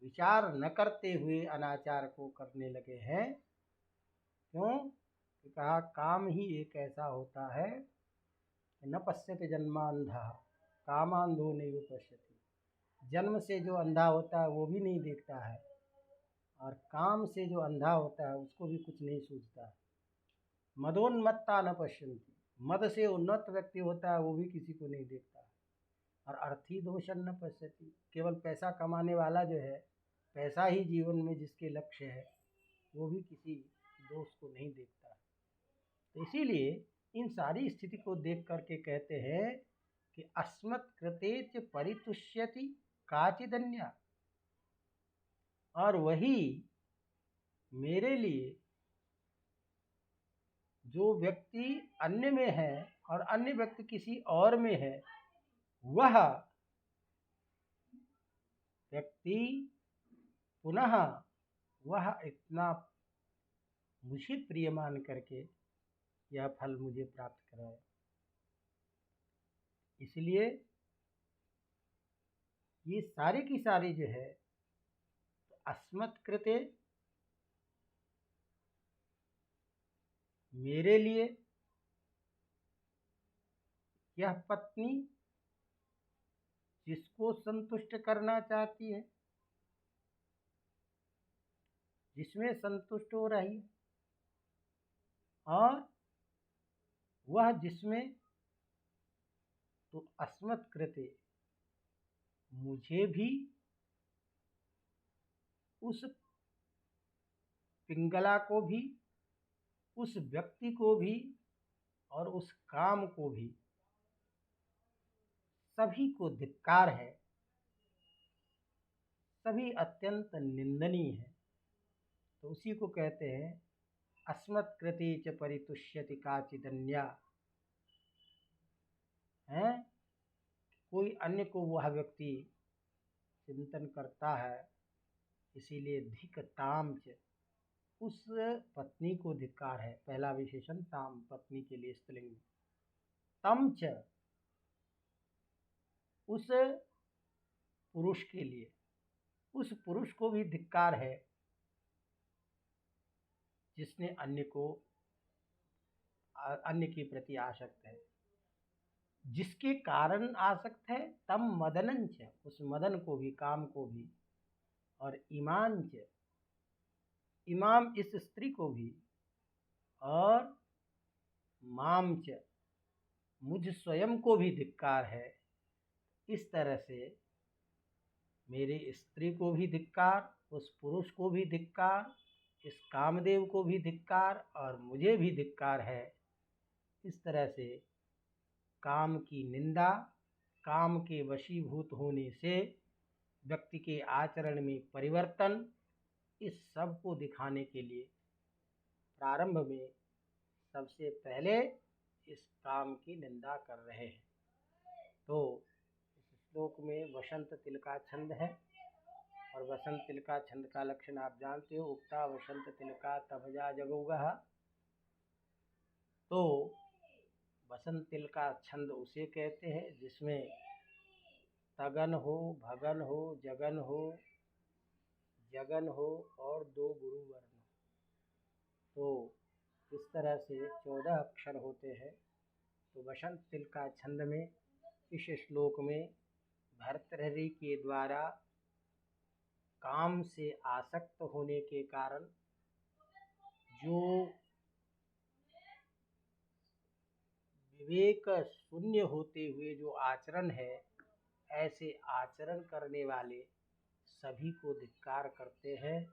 विचार न करते हुए अनाचार को करने लगे हैं। क्यों? कि कहा काम ही एक ऐसा होता है, न पश्यति जन्मांधा कामांधो नैव पश्यति। जन्म से जो अंधा होता है वो भी नहीं देखता है, और काम से जो अंधा होता है उसको भी कुछ नहीं सूझता है। मदोन्मत्ता न पश्यन्ति, मद से उन्नत व्यक्ति होता है वो भी किसी को नहीं देखता है। और अर्थी दोषन न पश्यति, केवल पैसा कमाने वाला जो है, पैसा ही जीवन में जिसके लक्ष्य है, वो भी किसी दोष को नहीं देखता है। तो इसीलिए इन सारी स्थिति को देख करके कहते हैं कि अस्मत् कृते च परितुष्यति काचिदन्या, और वही मेरे लिए जो व्यक्ति अन्य में है और अन्य व्यक्ति किसी और में है, वह व्यक्ति पुनः वह इतना मुझे प्रिय मान करके यह फल मुझे प्राप्त कराए। इसलिए ये सारी की सारी जो है अस्मत्कृते, मेरे लिए यह पत्नी जिसको संतुष्ट करना चाहती है, जिसमें संतुष्ट हो रही है, और वह जिसमें, तो अस्मत्कृते मुझे भी उस पिंगला को भी, उस व्यक्ति को भी और उस काम को भी, सभी को धिक्कार है, सभी अत्यंत निंदनीय है। तो उसी को कहते हैं अस्मत्कृते च परितुष्यति काचिदन्या, है कोई अन्य को वह व्यक्ति चिंतन करता है, इसीलिए धिक ताम च, उस पत्नी को धिक्कार है। पहला विशेषण ताम, पत्नी के लिए स्त्रीलिंग में। तम च, उस पुरुष के लिए, उस पुरुष को भी धिक्कार है जिसने अन्य के प्रति आसक्त है, जिसके कारण आसक्त है। तम मदनंच, उस मदन को भी, काम को भी, और इमांच, इमाम इस स्त्री को भी, और मामच, मुझ स्वयं को भी धिक्कार है। इस तरह से मेरी स्त्री को भी धिक्कार, उस पुरुष को भी धिक्कार, इस कामदेव को भी धिक्कार, और मुझे भी धिक्कार है। इस तरह से काम की निंदा, काम के वशीभूत होने से व्यक्ति के आचरण में परिवर्तन, इस सब को दिखाने के लिए प्रारंभ में सबसे पहले इस काम की निंदा कर रहे हैं। तो इस श्लोक में वसंत तिल का छंद है, और वसंत तिल का छंद का लक्षण आप जानते हो, उक्ता वसंत तिल का तभजा जगौगः। तो वसंत तिल का छंद उसे कहते हैं जिसमें तगन हो, भगन हो, जगन हो, जगन हो और दो गुरु वर्ण। तो इस तरह से 14 अक्षर होते हैं। तो वसंत तिल का छंद में इस श्लोक में भर्तृहरि के द्वारा काम से आसक्त होने के कारण जो विवेक शून्य होते हुए जो आचरण है, ऐसे आचरण करने वाले सभी को धिक्कार करते हैं,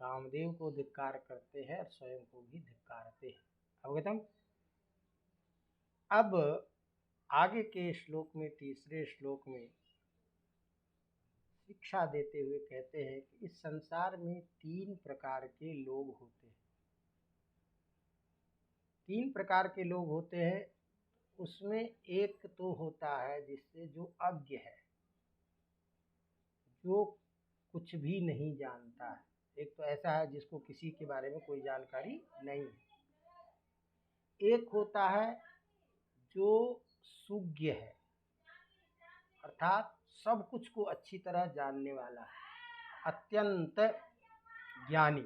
कामदेव को धिक्कार करते हैं और स्वयं को भी धिक्कारते हैं। अवगतम। अब आगे के श्लोक में, तीसरे श्लोक में शिक्षा देते हुए कहते हैं कि इस संसार में 3 प्रकार के लोग होते हैं। 3 प्रकार के लोग होते हैं। उसमें एक तो होता है जिससे जो अज्ञ है, जो कुछ भी नहीं जानता है। एक तो ऐसा है जिसको किसी के बारे में कोई जानकारी नहीं है। एक होता है जो सुज्ञ है, अर्थात सब कुछ को अच्छी तरह जानने वाला है, अत्यंत ज्ञानी।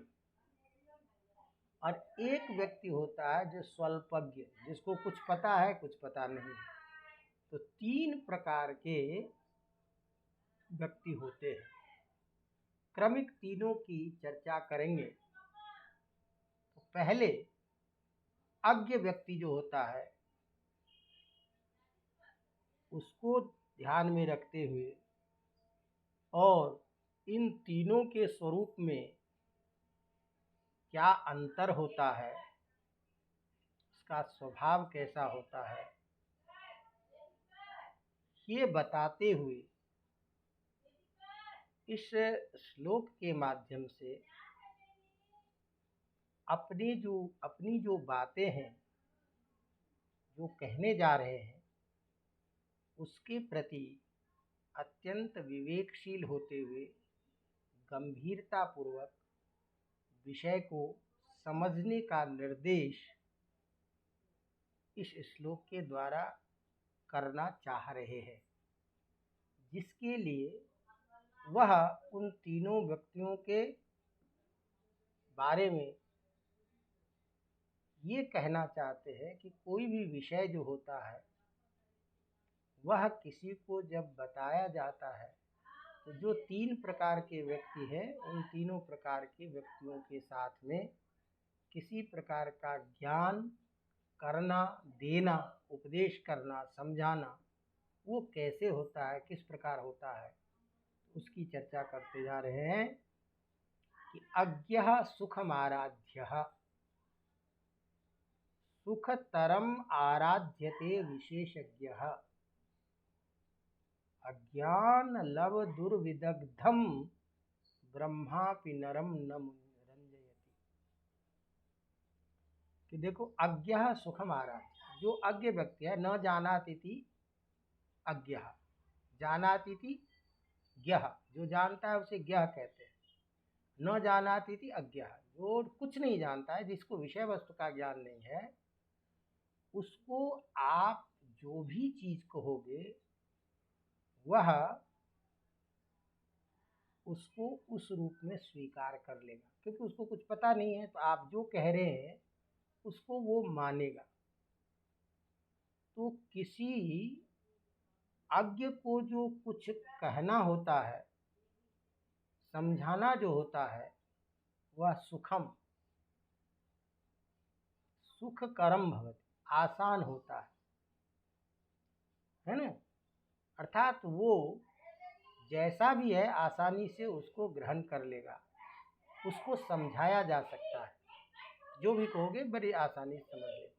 और एक व्यक्ति होता है जो स्वल्पज्ञ, जिसको कुछ पता है कुछ पता नहीं है। तो 3 प्रकार के व्यक्ति होते हैं। क्रमिक तीनों की चर्चा करेंगे। तो पहले अज्ञ व्यक्ति जो होता है उसको ध्यान में रखते हुए और इन तीनों के स्वरूप में क्या अंतर होता है, इसका स्वभाव कैसा होता है, ये बताते हुए इस श्लोक के माध्यम से अपनी जो बातें हैं, जो कहने जा रहे हैं, उसके प्रति अत्यंत विवेकशील होते हुए गंभीरतापूर्वक विषय को समझने का निर्देश इस श्लोक के द्वारा करना चाह रहे हैं, जिसके लिए वह उन तीनों व्यक्तियों के बारे में ये कहना चाहते हैं कि कोई भी विषय जो होता है वह किसी को जब बताया जाता है तो जो तीन प्रकार के व्यक्ति हैं, उन तीनों प्रकार के व्यक्तियों के साथ में किसी प्रकार का ज्ञान करना, देना, उपदेश करना, समझाना, वो कैसे होता है, किस प्रकार होता है, उसकी चर्चा करते जा रहे हैं कि अज्ञः सुखमाराध्यः सुखतरम आराध्यते विशेषज्ञः अज्ञान लव दुर्विदग्धम ब्रह्मापि नरम न रंजयति। कि देखो, अज्ञः सुखम आराध्य, जो अज्ञ व्यक्ति है, न जानाति अज्ञः, जानाति ज्ञः, जो जानता है उसे ज्ञः कहते हैं। न जानाति अज्ञः, जो कुछ नहीं जानता है, जिसको विषय वस्तु का ज्ञान नहीं है, उसको आप जो भी चीज कहोगे वह उसको उस रूप में स्वीकार कर लेगा, क्योंकि उसको कुछ पता नहीं है। तो आप जो कह रहे हैं उसको वो मानेगा। तो किसी अज्ञ को जो कुछ कहना होता है, समझाना जो होता है, वह सुखम, सुखकरम भवति, आसान होता है ना। अर्थात वो जैसा भी है आसानी से उसको ग्रहण कर लेगा, उसको समझाया जा सकता है, जो भी कहोगे बड़ी आसानी से समझ लेगा।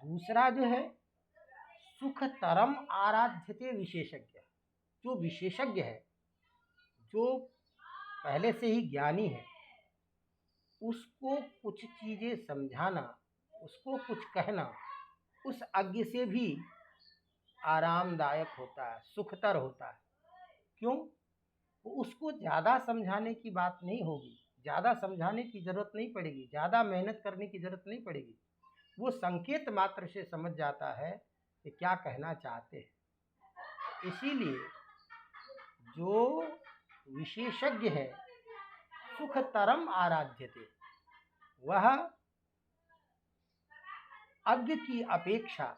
दूसरा जो है सुखतरम आराध्यते विशेषज्ञ, जो विशेषज्ञ है, जो पहले से ही ज्ञानी है, उसको कुछ चीजें समझाना, उसको कुछ कहना उस अज्ञ से भी आरामदायक होता है, सुखतर होता है। क्यों? उसको ज़्यादा समझाने की बात नहीं होगी, ज़्यादा समझाने की ज़रूरत नहीं पड़ेगी, ज़्यादा मेहनत करने की ज़रूरत नहीं पड़ेगी। वो संकेत मात्र से समझ जाता है कि क्या कहना चाहते हैं। इसीलिए जो विशेषज्ञ है सुखतरम आराध्यते, वह अज्ञ की अपेक्षा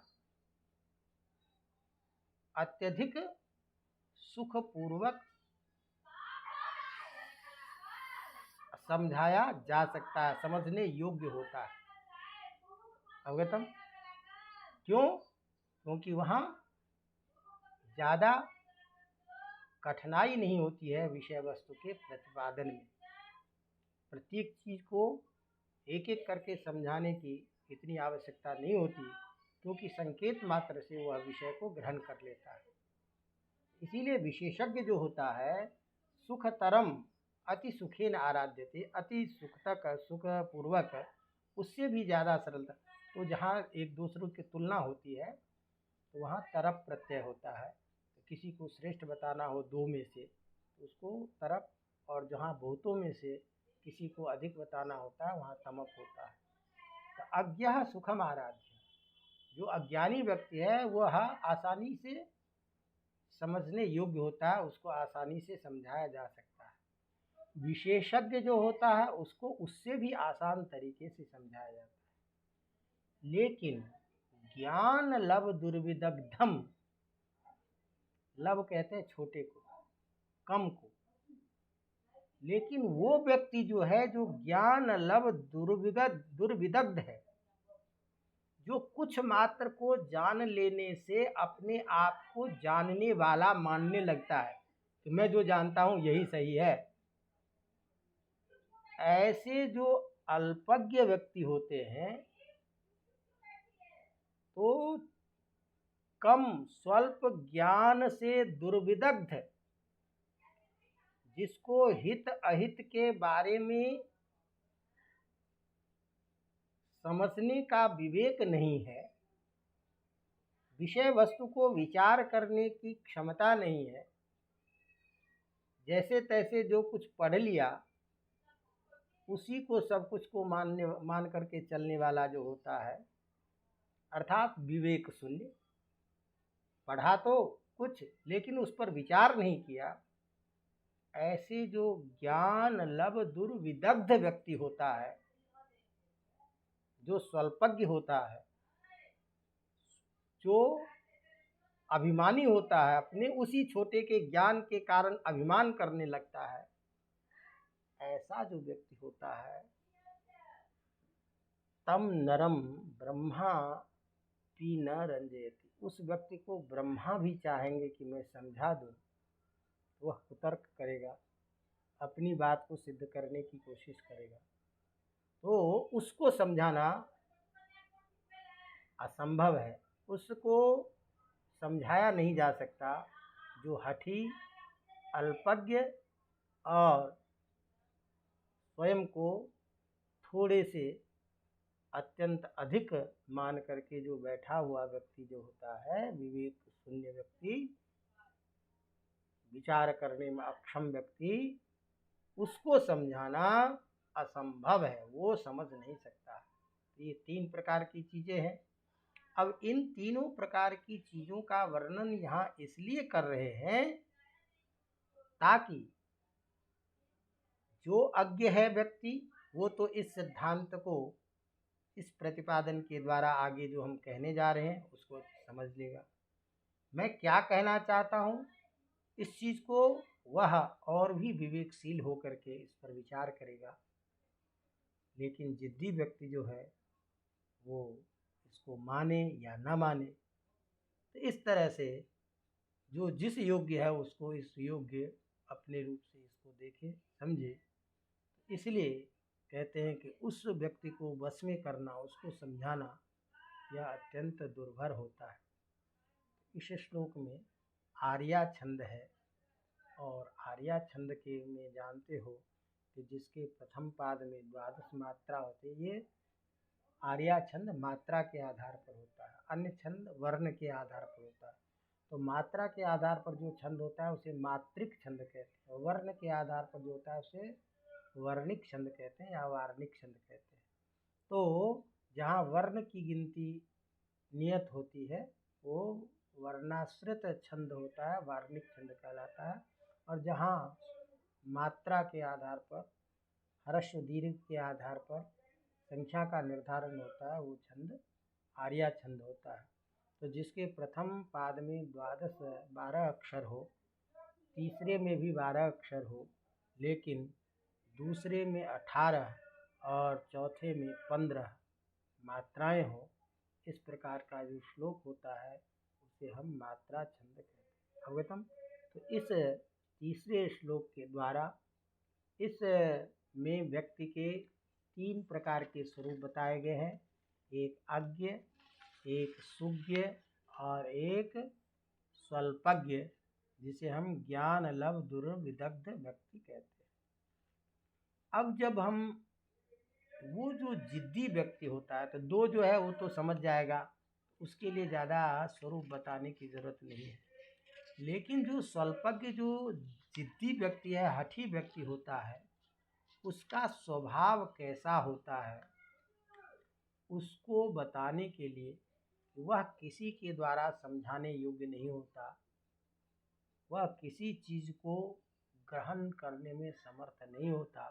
अत्यधिक सुखपूर्वक समझाया जा सकता है, समझने योग्य होता है। अवगतम? क्यों? क्योंकि वहाँ ज़्यादा कठिनाई नहीं होती है विषय वस्तु के प्रतिपादन में। प्रत्येक चीज़ को एक एक करके समझाने की इतनी आवश्यकता नहीं होती, क्योंकि संकेत मात्र से वह विषय को ग्रहण कर लेता है। इसीलिए विशेषज्ञ जो होता है सुखतरम, अति सुखेन आराध्यते, अति सुखतक, सुखपूर्वक, उससे भी ज़्यादा सरलता। तो जहाँ एक दूसरों की तुलना होती है तो वहाँ तरप प्रत्यय होता है। तो किसी को श्रेष्ठ बताना हो दो में से तो उसको तरप, और जहाँ बहुतों में से किसी को अधिक बताना होता है वहाँ तमप होता है। तो अज्ञः सुखम आराध्य, जो अज्ञानी व्यक्ति है वह आसानी से समझने योग्य होता है, उसको आसानी से समझाया जा सकता है। विशेषज्ञ जो होता है उसको उससे भी आसान तरीके से समझाया जाता है। लेकिन ज्ञान लव दुर्विदग्धम, लव कहते हैं छोटे को, कम को, लेकिन वो व्यक्ति जो है जो ज्ञान लव दुर्विदग्ध है, जो कुछ मात्र को जान लेने से अपने आप को जानने वाला मानने लगता है कि मैं जो जानता हूं यही सही है, ऐसे जो अल्पज्ञ व्यक्ति होते हैं तो कम स्वल्प ज्ञान से दुर्विदग्ध जिसको हित अहित के बारे में समझने का विवेक नहीं है, विषय वस्तु को विचार करने की क्षमता नहीं है, जैसे तैसे जो कुछ पढ़ लिया उसी को सब कुछ को मान करके चलने वाला जो होता है, अर्थात विवेक शून्य, पढ़ा तो कुछ लेकिन उस पर विचार नहीं किया, ऐसे जो ज्ञान लब दुर्विदग्ध व्यक्ति होता है, जो स्वल्पज्ञ होता है, जो अभिमानी होता है, अपने उसी छोटे के ज्ञान के कारण अभिमान करने लगता है, ऐसा जो व्यक्ति होता है, तम नरम ब्रह्मा पी न रंजयति, उस व्यक्ति को ब्रह्मा भी चाहेंगे कि मैं समझा दूं, वह कुतर्क करेगा, अपनी बात को सिद्ध करने की कोशिश करेगा, तो उसको समझाना असंभव है, उसको समझाया नहीं जा सकता। जो हठी, अल्पज्ञ और स्वयं को थोड़े से अत्यंत अधिक मान करके जो बैठा हुआ व्यक्ति जो होता है, विवेक शून्य व्यक्ति, विचार करने में अक्षम व्यक्ति, उसको समझाना असंभव है, वो समझ नहीं सकता। ये तीन प्रकार की चीजें हैं। अब इन तीनों प्रकार की चीजों का वर्णन यहाँ इसलिए कर रहे हैं ताकि जो अज्ञ है व्यक्ति, वो तो इस सिद्धांत को इस प्रतिपादन के द्वारा आगे जो हम कहने जा रहे हैं उसको समझ लेगा। मैं क्या कहना चाहता हूँ, इस चीज को वह और भी विवेकशील होकर के इस पर विचार करेगा। लेकिन जिद्दी व्यक्ति जो है वो इसको माने या ना माने, तो इस तरह से जो जिस योग्य है उसको इस योग्य अपने रूप से इसको देखे समझे। इसलिए कहते हैं कि उस व्यक्ति को वश में करना, उसको समझाना, यह अत्यंत दुर्भर होता है। इस श्लोक में आर्या छंद है, और आर्या छंद के में जानते हो कि जिसके प्रथम पाद में 12 मात्रा होती है, ये आर्या छंद मात्रा के आधार पर होता है, अन्य छंद वर्ण के आधार पर होता है। तो मात्रा के आधार पर जो छंद होता है उसे मात्रिक छंद कहते हैं, वर्ण के आधार पर जो होता है उसे वर्णिक छंद कहते हैं या वार्णिक छंद कहते हैं। तो जहाँ वर्ण की गिनती नियत होती है वो वर्णाश्रित छंद होता है, वार्णिक छंद कहलाता है। और जहाँ मात्रा के आधार पर, ह्रस्व दीर्घ के आधार पर संख्या का निर्धारण होता है, वो छंद आर्या छंद होता है। तो जिसके प्रथम पाद में 12 अक्षर हो, तीसरे में भी 12 अक्षर हो, लेकिन दूसरे में 18 और चौथे में 15 मात्राएं हो, इस प्रकार का जो श्लोक होता है उसे हम मात्रा छंद कहते हैं। अवगतम। तो इस तीसरे श्लोक के द्वारा इस में व्यक्ति के 3 प्रकार के स्वरूप बताए गए हैं, एक अज्ञ, एक सुज्ञ और एक स्वल्पज्ञ, जिसे हम ज्ञान लव दुर्विदग्ध व्यक्ति कहते हैं। अब जब हम वो जो जिद्दी व्यक्ति होता है, तो दो जो है वो तो समझ जाएगा, उसके लिए ज़्यादा स्वरूप बताने की ज़रूरत नहीं है। लेकिन जो स्वल्पज्ञ, जो जिद्दी व्यक्ति है, हठी व्यक्ति होता है, उसका स्वभाव कैसा होता है, उसको बताने के लिए वह किसी के द्वारा समझाने योग्य नहीं होता, वह किसी चीज़ को ग्रहण करने में समर्थ नहीं होता,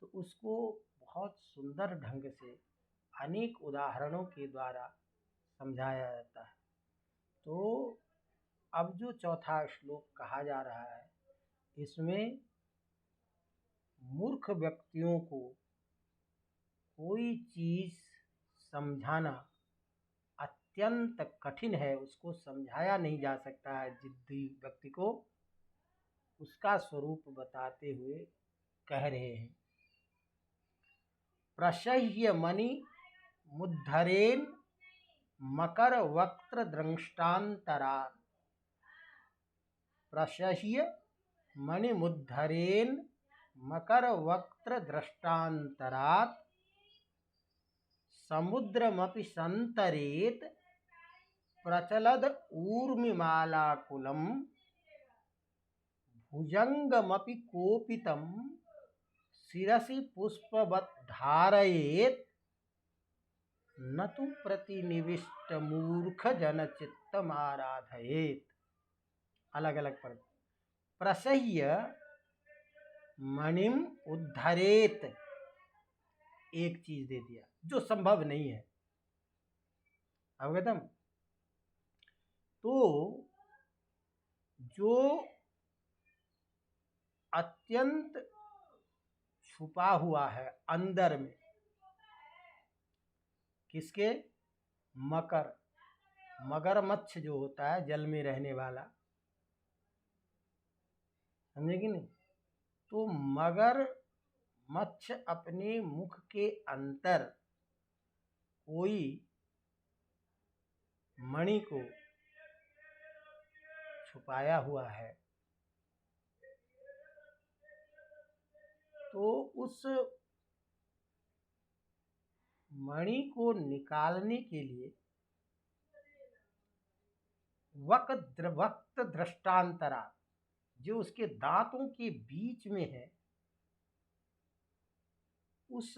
तो उसको बहुत सुंदर ढंग से अनेक उदाहरणों के द्वारा समझाया जाता है। तो अब जो चौथा श्लोक कहा जा रहा है, इसमें मूर्ख व्यक्तियों को कोई चीज़ समझाना अत्यंत कठिन है, उसको समझाया नहीं जा सकता है। जिद्दी व्यक्ति को उसका स्वरूप बताते हुए कह रहे हैं, प्रशह्य मणि मुद्धरेन मकर वक्त्र दृष्टांतरा। प्रशह्य मणिमुद्धरेन मकर वक्त्र दृष्टान्तरात् समुद्रमपि संतरेत प्रचलद ऊर्मिमालाकुलं भुजंगमपि कोपितं शिरसि पुष्पवत् धारयेत् न तु प्रतिनिविष्ट मूर्ख जन चित्तमाराधयेत्। अलग अलग पद। प्रसह्य मणिम उद्धरेत, एक चीज दे दिया जो संभव नहीं है। अवगतम। तो जो अत्यंत छुपा हुआ है अंदर में, किसके? मकर, मगरमच्छ जो होता है जल में रहने वाला, समझे कि नहीं? तो मगर मच्छ अपने मुख के अंतर कोई मणि को छुपाया हुआ है, तो उस मणि को निकालने के लिए वक्त दृष्टांतरा, जो उसके दांतों के बीच में है, उस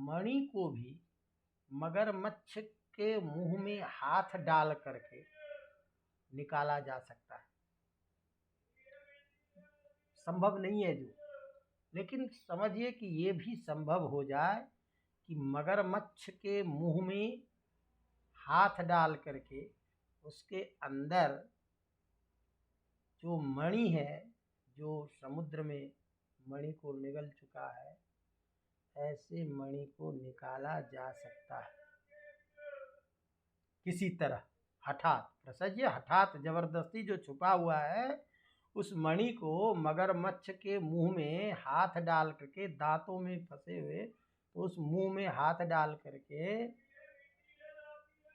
मणि को भी मगरमच्छ के मुंह में हाथ डाल करके निकाला जा सकता है। संभव नहीं है जो, लेकिन समझिए कि ये भी संभव हो जाए कि मगरमच्छ के मुंह में हाथ डाल करके उसके अंदर जो मणि है, जो समुद्र में मणि को निगल चुका है, ऐसे मणि को निकाला जा सकता है किसी तरह, हठात। प्रसज्य, हठात, जबरदस्ती जो छुपा हुआ है उस मणि को मगरमच्छ के मुंह में हाथ डाल करके, दांतों में फंसे हुए, तो उस मुंह में हाथ डाल करके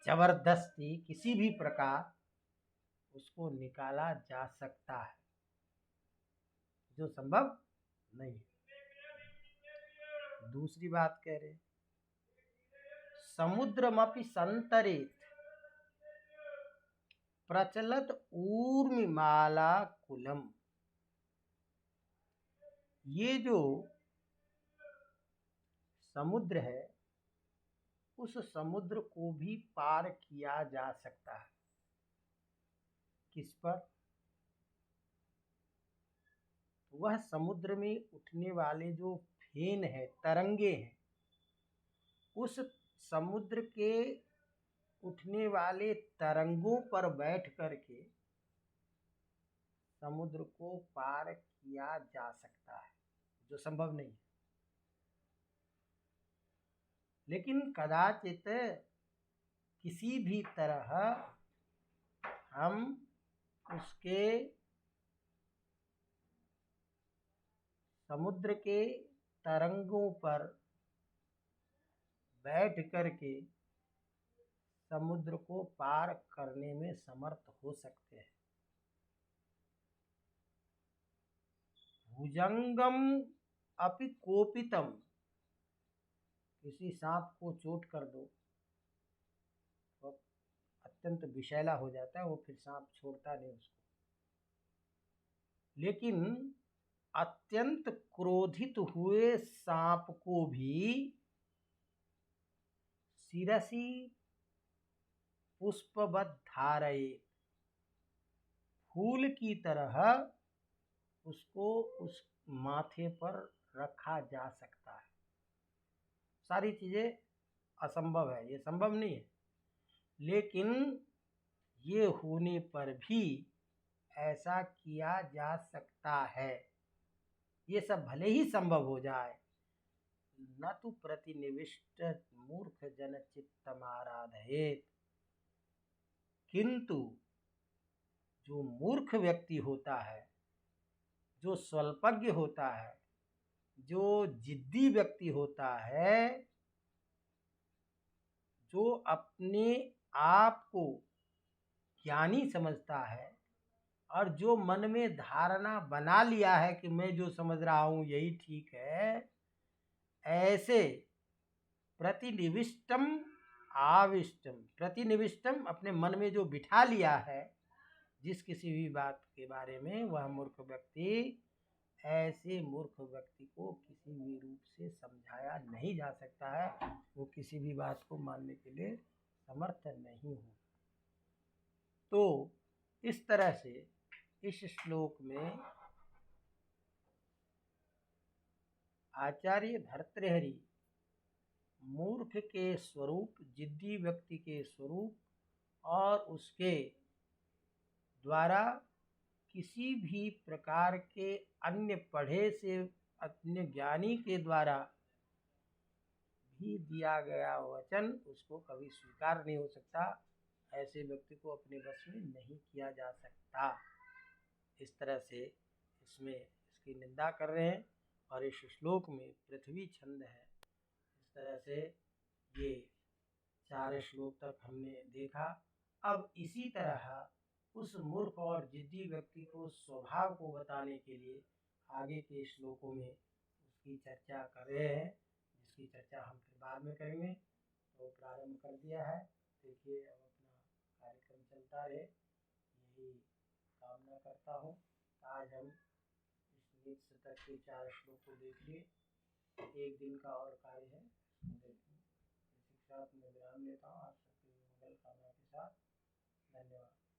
जबरदस्ती किसी भी प्रकार उसको निकाला जा सकता है, जो संभव नहीं है। दूसरी बात कह रहे, समुद्रमपि संतरेत प्रचलत ऊर्मिमाला कुलम। ये जो समुद्र है, उस समुद्र को भी पार किया जा सकता है। किस पर? वह समुद्र में उठने वाले जो फेन है, तरंगे हैं, उस समुद्र के उठने वाले तरंगों पर बैठ करके समुद्र को पार किया जा सकता है, जो संभव नहीं है। लेकिन कदाचित किसी भी तरह हम उसके समुद्र के तरंगों पर बैठ करके समुद्र को पार करने में समर्थ हो सकते हैं। भुजंगम अपि कोपितम, किसी सांप को चोट कर दो तो अत्यंत विषैला हो जाता है, वो फिर सांप छोड़ता नहीं उसको। लेकिन अत्यंत क्रोधित हुए सांप को भी शिरसी पुष्पवत् धारयेत्, फूल की तरह उसको उस माथे पर रखा जा सकता है। सारी चीजें असंभव है, ये संभव नहीं है, लेकिन ये होने पर भी ऐसा किया जा सकता है। ये सब भले ही संभव हो जाए, न तु प्रतिनिविष्ट मूर्ख जन चित्तमाराधयेत्, किंतु जो मूर्ख व्यक्ति होता है, जो स्वल्पज्ञ होता है, जो जिद्दी व्यक्ति होता है, जो अपने आप को ज्ञानी समझता है, और जो मन में धारणा बना लिया है कि मैं जो समझ रहा हूँ यही ठीक है, ऐसे प्रतिनिविष्टम आविष्टम, प्रतिनिविष्टम अपने मन में जो बिठा लिया है जिस किसी भी बात के बारे में, वह मूर्ख व्यक्ति, ऐसे मूर्ख व्यक्ति को किसी भी रूप से समझाया नहीं जा सकता है, वो किसी भी बात को मानने के लिए समर्थ नहीं हो। तो इस तरह से इस श्लोक में आचार्य भर्तृहरि मूर्ख के स्वरूप, जिद्दी व्यक्ति के स्वरूप और उसके द्वारा किसी भी प्रकार के अन्य पढ़े से, अन्य ज्ञानी के द्वारा भी दिया गया वचन उसको कभी स्वीकार नहीं हो सकता, ऐसे व्यक्ति को अपने वश में नहीं किया जा सकता। इस तरह से इसमें इसकी निंदा कर रहे हैं। और इस श्लोक में पृथ्वी छंद है। इस तरह से ये 4 श्लोक तक हमने देखा। अब इसी तरह उस मूर्ख और जिद्दी व्यक्ति को स्वभाव को बताने के लिए आगे के श्लोकों में उसकी चर्चा कर रहे हैं, जिसकी चर्चा हम फिर बाद में करेंगे। तो प्रारंभ कर दिया है, देखिए अब अपना कार्यक्रम चलता रहे, यही कामना करता हूँ। आज हम इस नीच शतक के 4 श्लोक को देख लिए। एक दिन का और कार्य है, शिक्षा में विराम लेता हूँ। आप सबके मंगल कामना के साथ, धन्यवाद।